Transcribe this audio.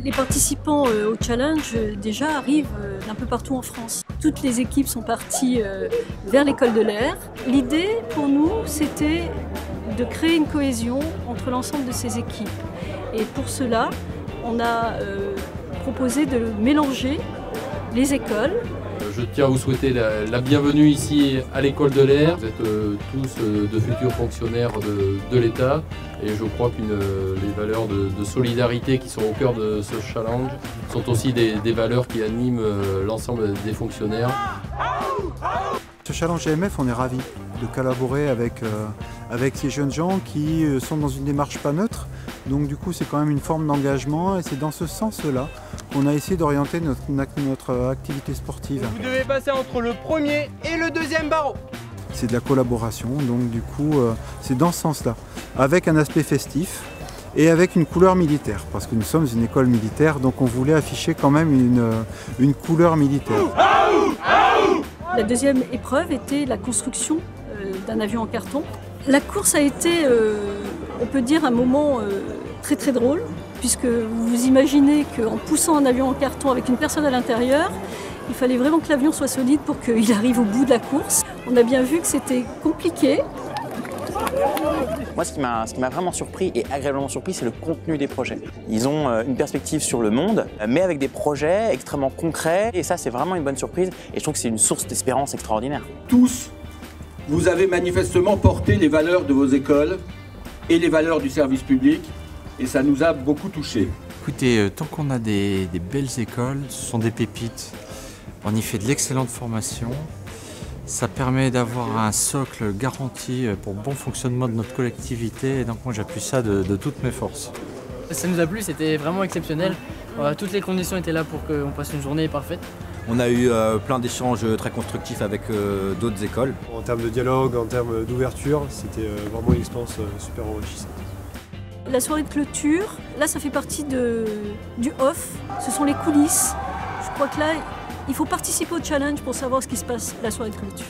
Les participants au challenge déjà arrivent d'un peu partout en France. Toutes les équipes sont parties vers l'école de l'air. L'idée pour nous, c'était de créer une cohésion entre l'ensemble de ces équipes. Et pour cela, on a proposé de mélanger les écoles. Je tiens à vous souhaiter la bienvenue ici à l'école de l'air. Vous êtes tous de futurs fonctionnaires de l'État et je crois que les valeurs de solidarité qui sont au cœur de ce challenge sont aussi des valeurs qui animent l'ensemble des fonctionnaires. Ce challenge AMF, on est ravis de collaborer avec ces jeunes gens qui sont dans une démarche pas neutre. Donc du coup, c'est quand même une forme d'engagement et c'est dans ce sens-là qu'on a essayé d'orienter notre activité sportive. Vous devez passer entre le premier et le deuxième barreau. C'est de la collaboration, donc du coup, c'est dans ce sens-là, avec un aspect festif et avec une couleur militaire, parce que nous sommes une école militaire, donc on voulait afficher quand même une couleur militaire. La deuxième épreuve était la construction d'un avion en carton. La course a été, on peut dire, un moment très très drôle, puisque vous imaginez qu'en poussant un avion en carton avec une personne à l'intérieur, il fallait vraiment que l'avion soit solide pour qu'il arrive au bout de la course. On a bien vu que c'était compliqué. Moi, ce qui m'a vraiment surpris et agréablement surpris, c'est le contenu des projets. Ils ont une perspective sur le monde, mais avec des projets extrêmement concrets. Et ça, c'est vraiment une bonne surprise. Et je trouve que c'est une source d'espérance extraordinaire. Tous, vous avez manifestement porté les valeurs de vos écoles et les valeurs du service public. Et ça nous a beaucoup touchés. Écoutez, tant qu'on a des belles écoles, ce sont des pépites. On y fait de l'excellente formation. Ça permet d'avoir un socle garanti pour le bon fonctionnement de notre collectivité. Et donc moi j'appuie ça de toutes mes forces. Ça nous a plu, c'était vraiment exceptionnel. Toutes les conditions étaient là pour qu'on passe une journée parfaite. On a eu plein d'échanges très constructifs avec d'autres écoles. En termes de dialogue, en termes d'ouverture, c'était vraiment une expérience super enrichissante. La soirée de clôture, là ça fait partie du off, ce sont les coulisses. Je crois que là, il faut participer au challenge pour savoir ce qui se passe la soirée de clôture.